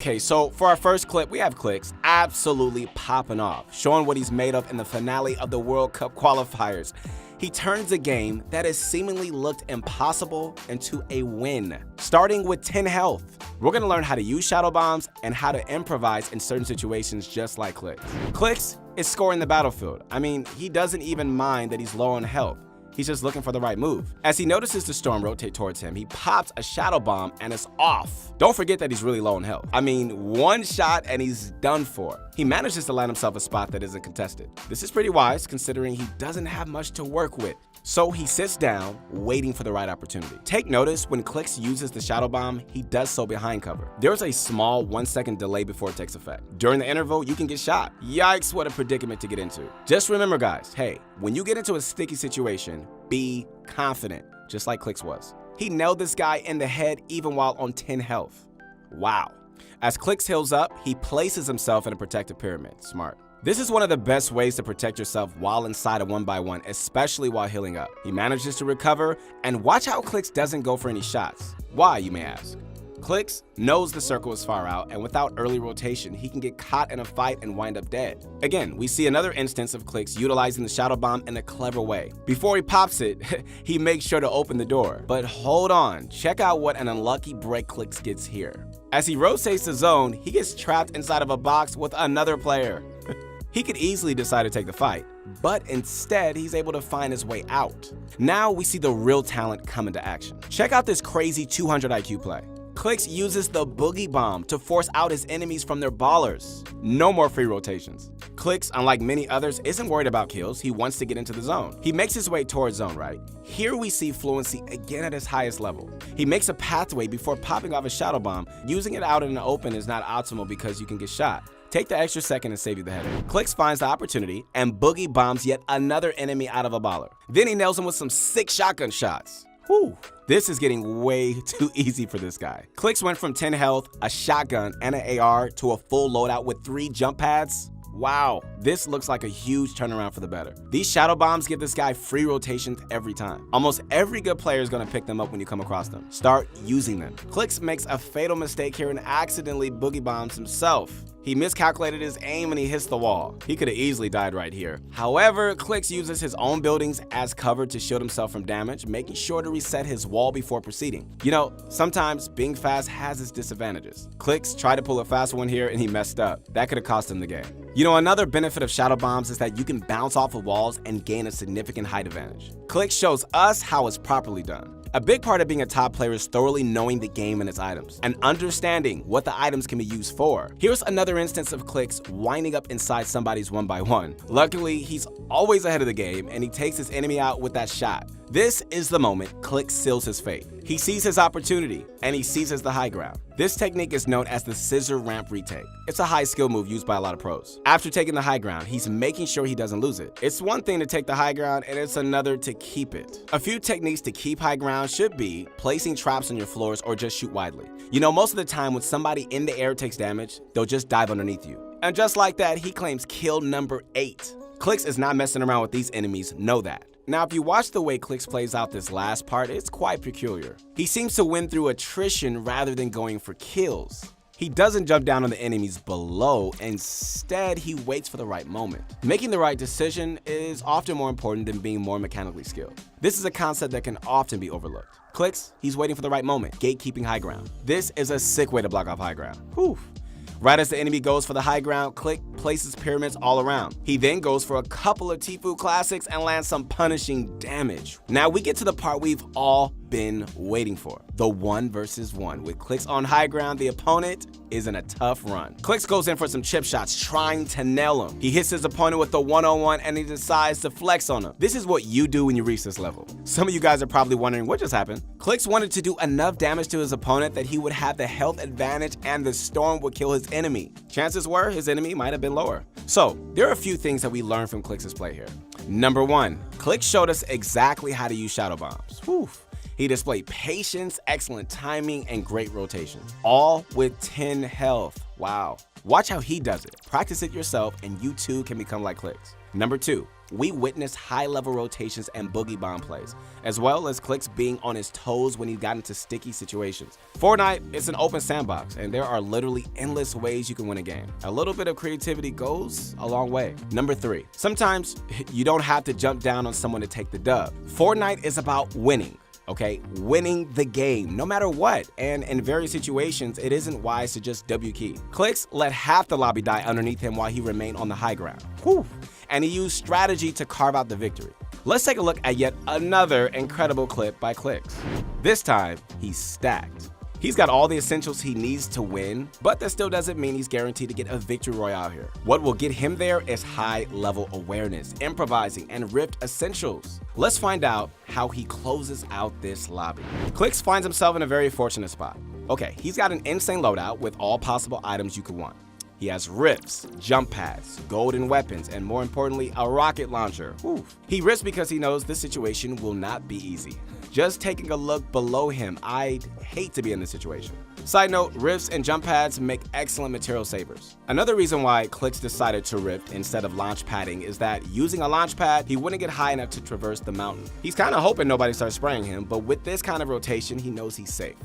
Okay, so for our first clip, we have Clix absolutely popping off, showing what he's made of in the finale of the World Cup qualifiers. He turns a game that has seemingly looked impossible into a win, starting with 10 health. We're gonna learn how to use shadow bombs and how to improvise in certain situations just like Clix. Clix is scoring the battlefield. I mean, he doesn't even mind that he's low on health. He's just looking for the right move. As he notices the storm rotate towards him, he pops a shadow bomb and it's off. Don't forget that he's really low on health. I mean, one shot and he's done for. He manages to land himself a spot that isn't contested. This is pretty wise considering he doesn't have much to work with. So he sits down, waiting for the right opportunity. Take notice when Clix uses the shadow bomb, he does so behind cover. There's a small 1-second delay before it takes effect. During the interval, you can get shot. Yikes, what a predicament to get into. Just remember guys, hey, when you get into a sticky situation, be confident, just like Clix was. He nailed this guy in the head even while on 10 health. Wow. As Clix heals up, he places himself in a protective pyramid. Smart. This is one of the best ways to protect yourself while inside a 1x1, especially while healing up. He manages to recover, and watch how Clix doesn't go for any shots. Why, you may ask? Clix knows the circle is far out, and without early rotation, he can get caught in a fight and wind up dead. Again, we see another instance of Clix utilizing the shadow bomb in a clever way. Before he pops it, he makes sure to open the door. But hold on, check out what an unlucky break Clix gets here. As he rotates the zone, he gets trapped inside of a box with another player. He could easily decide to take the fight, but instead he's able to find his way out. Now we see the real talent come into action. Check out this crazy 200 IQ play. Clix uses the boogie bomb to force out his enemies from their ballers. No more free rotations. Clix, unlike many others, isn't worried about kills. He wants to get into the zone. He makes his way towards zone right. Here we see fluency again at his highest level. He makes a pathway before popping off a shadow bomb. Using it out in the open is not optimal because you can get shot. Take the extra second and save you the headache. Clix finds the opportunity and boogie bombs yet another enemy out of a baller. Then he nails him with some sick shotgun shots. Whew. This is getting way too easy for this guy. Clix went from 10 health, a shotgun, and an AR to a full loadout with 3 jump pads. Wow, this looks like a huge turnaround for the better. These shadow bombs give this guy free rotations every time. Almost every good player is gonna pick them up when you come across them. Start using them. Clix makes a fatal mistake here and accidentally boogie bombs himself. He miscalculated his aim and he hits the wall. He could have easily died right here. However, Clix uses his own buildings as cover to shield himself from damage, making sure to reset his wall before proceeding. You know, sometimes being fast has its disadvantages. Clix tried to pull a fast one here and he messed up. That could have cost him the game. You know, another benefit of shadow bombs is that you can bounce off of walls and gain a significant height advantage. Clix shows us how it's properly done. A big part of being a top player is thoroughly knowing the game and its items, and understanding what the items can be used for. Here's another instance of Clix winding up inside somebody's 1x1. Luckily, he's always ahead of the game, and he takes his enemy out with that shot. This is the moment Clix seals his fate. He sees his opportunity, and he seizes the high ground. This technique is known as the scissor ramp retake. It's a high skill move used by a lot of pros. After taking the high ground, he's making sure he doesn't lose it. It's one thing to take the high ground, and it's another to keep it. A few techniques to keep high ground should be placing traps on your floors or just shoot widely. You know, most of the time when somebody in the air takes damage, they'll just dive underneath you. And just like that, he claims kill number 8. Clix is not messing around with these enemies, know that. Now, if you watch the way Clix plays out this last part, it's quite peculiar. He seems to win through attrition rather than going for kills. He doesn't jump down on the enemies below, instead he waits for the right moment. Making the right decision is often more important than being more mechanically skilled. This is a concept that can often be overlooked. Clix, he's waiting for the right moment, gatekeeping high ground. This is a sick way to block off high ground. Whew. Right as the enemy goes for the high ground, Clix places pyramids all around. He then goes for a couple of Tfue classics and lands some punishing damage. Now we get to the part we've all been waiting for. The 1 versus 1. With Clix on high ground, the opponent is in a tough run. Clix goes in for some chip shots, trying to nail him. He hits his opponent with the 1-on-1 and he decides to flex on him. This is what you do when you reach this level. Some of you guys are probably wondering what just happened. Clix wanted to do enough damage to his opponent that he would have the health advantage and the storm would kill his enemy. Chances were his enemy might have been lower. So there are a few things that we learned from Clix's play here. Number 1, Clix showed us exactly how to use shadow bombs. Whew. He displayed patience, excellent timing, and great rotation, all with 10 health. Wow. Watch how he does it. Practice it yourself, and you too can become like Clix. Number 2, we witnessed high-level rotations and boogie bomb plays, as well as Clix being on his toes when he got into sticky situations. Fortnite is an open sandbox, and there are literally endless ways you can win a game. A little bit of creativity goes a long way. Number 3, sometimes you don't have to jump down on someone to take the dub. Fortnite is about winning. Okay, winning the game, no matter what, and in various situations, it isn't wise to just W key. Clix let half the lobby die underneath him while he remained on the high ground. Whew. And he used strategy to carve out the victory. Let's take a look at yet another incredible clip by Clix. This time, he's stacked. He's got all the essentials he needs to win, but that still doesn't mean he's guaranteed to get a victory royale here. What will get him there is high-level awareness, improvising, and Rift essentials. Let's find out how he closes out this lobby. Clix finds himself in a very fortunate spot. Okay, he's got an insane loadout with all possible items you could want. He has rifts, jump pads, golden weapons, and more importantly, a rocket launcher. Whew. He risks because he knows this situation will not be easy. Just taking a look below him, I'd hate to be in this situation. Side note, rifts and jump pads make excellent material savers. Another reason why Clix decided to rift instead of launch padding is that using a launch pad, he wouldn't get high enough to traverse the mountain. He's kind of hoping nobody starts spraying him, but with this kind of rotation, he knows he's safe.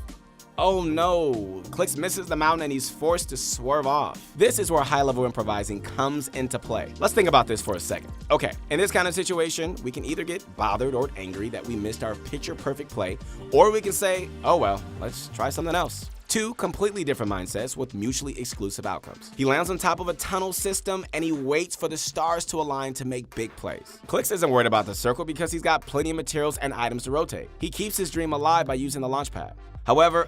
Oh no, Clix misses the mountain and he's forced to swerve off. This is where high-level improvising comes into play. Let's think about this for a second. Okay, in this kind of situation, we can either get bothered or angry that we missed our picture-perfect play, or we can say, oh well, let's try something else. Two completely different mindsets with mutually exclusive outcomes. He lands on top of a tunnel system and he waits for the stars to align to make big plays. Clix isn't worried about the circle because he's got plenty of materials and items to rotate. He keeps his dream alive by using the launch pad. However,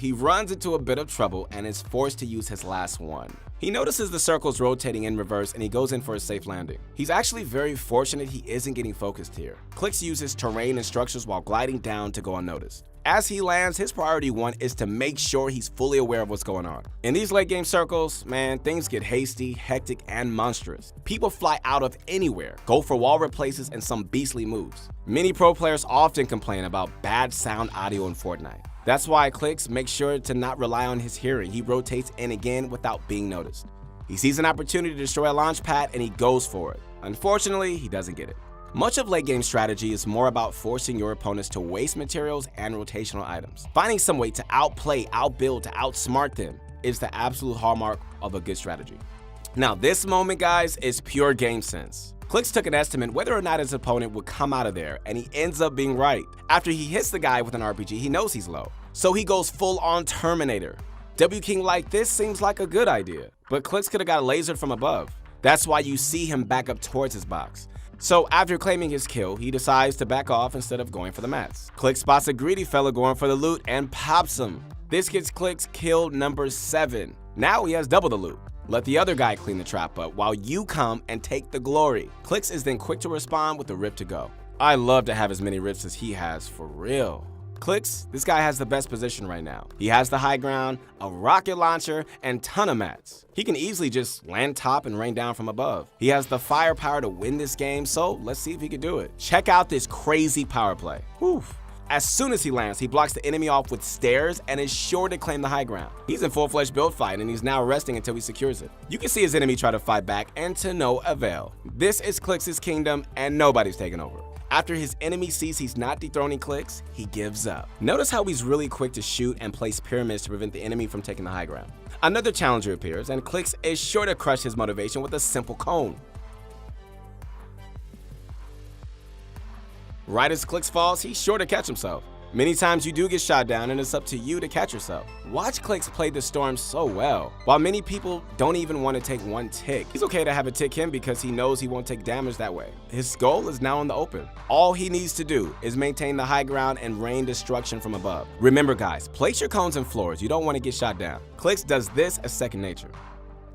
he runs into a bit of trouble and is forced to use his last one. He notices the circles rotating in reverse and he goes in for a safe landing. He's actually very fortunate he isn't getting focused here. Clix uses terrain and structures while gliding down to go unnoticed. As he lands, his priority one is to make sure he's fully aware of what's going on. In these late game circles, man, things get hasty, hectic, and monstrous. People fly out of anywhere, go for wall replaces and some beastly moves. Many pro players often complain about bad sound audio in Fortnite. That's why Clix makes sure to not rely on his hearing. He rotates in again without being noticed. He sees an opportunity to destroy a launch pad and he goes for it. Unfortunately, he doesn't get it. Much of late game strategy is more about forcing your opponents to waste materials and rotational items. Finding some way to outplay, outbuild, to outsmart them is the absolute hallmark of a good strategy. Now this moment, guys, is pure game sense. Clix took an estimate whether or not his opponent would come out of there, and he ends up being right. After he hits the guy with an RPG, he knows he's low, so he goes full on Terminator. W King like this seems like a good idea, but Clix could have got lasered from above. That's why you see him back up towards his box. So after claiming his kill, he decides to back off instead of going for the mats. Clix spots a greedy fella going for the loot and pops him. This gets Clix kill number 7. Now he has double the loot. Let the other guy clean the trap up while you come and take the glory. Clix is then quick to respond with the rift to go. I love to have as many rifts as he has, for real. Clix, this guy has the best position right now. He has the high ground, a rocket launcher, and ton of mats. He can easily just land top and rain down from above. He has the firepower to win this game, so let's see if he can do it. Check out this crazy power play. Whew. As soon as he lands, he blocks the enemy off with stairs and is sure to claim the high ground. He's in full-fledged build fight and he's now resting until he secures it. You can see his enemy try to fight back and to no avail. This is Clix's kingdom and nobody's taking over. After his enemy sees he's not dethroning Clix, he gives up. Notice how he's really quick to shoot and place pyramids to prevent the enemy from taking the high ground. Another challenger appears and Clix is sure to crush his motivation with a simple cone. Right as Clix falls, he's sure to catch himself. Many times you do get shot down and it's up to you to catch yourself. Watch Clix play the storm so well. While many people don't even want to take one tick, he's okay to have a tick him because he knows he won't take damage that way. His goal is now in the open. All he needs to do is maintain the high ground and rain destruction from above. Remember guys, place your cones in floors. You don't want to get shot down. Clix does this as second nature.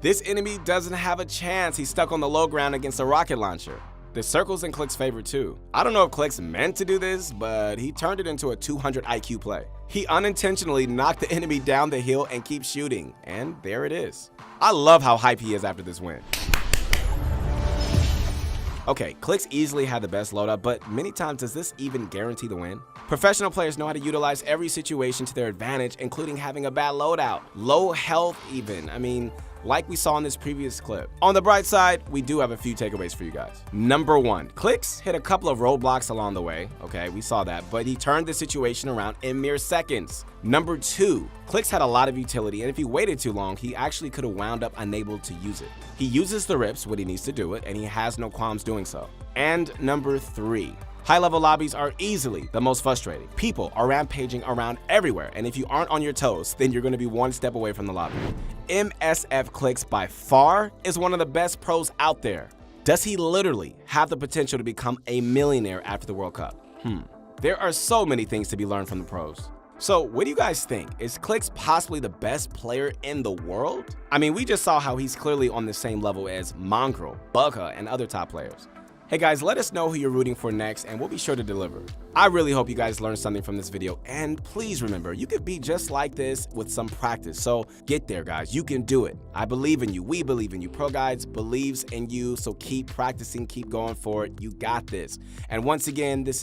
This enemy doesn't have a chance. He's stuck on the low ground against a rocket launcher. The circle's in Clix's favor too. I don't know if Clix meant to do this, but he turned it into a 200 IQ play. He unintentionally knocked the enemy down the hill and keeps shooting, and there it is. I love how hype he is after this win. Okay, Clix easily had the best loadout, but many times does this even guarantee the win? Professional players know how to utilize every situation to their advantage, including having a bad loadout, low health even. I mean, like we saw in this previous clip. On the bright side, we do have a few takeaways for you guys. Number 1, Clix hit a couple of roadblocks along the way. Okay, we saw that, but he turned the situation around in mere seconds. Number 2, Clix had a lot of utility, and if he waited too long, he actually could have wound up unable to use it. He uses the rips when he needs to do it, and he has no qualms doing so. And number 3, high-level lobbies are easily the most frustrating. People are rampaging around everywhere, and if you aren't on your toes, then you're going to be one step away from the lobby. MSF Clix by far is one of the best pros out there. Does he literally have the potential to become a millionaire after the World Cup? There are so many things to be learned from the pros. So what do you guys think? Is Clix possibly the best player in the world? I mean, we just saw how he's clearly on the same level as Mongrel, Bugha, and other top players. Hey guys, let us know who you're rooting for next, and we'll be sure to deliver. I really hope you guys learned something from this video, and please remember, you could be just like this with some practice. So get there, guys. You can do it. I believe in you. We believe in you. Pro Guides believes in you, so keep practicing, keep going for it. You got this. And once again, this is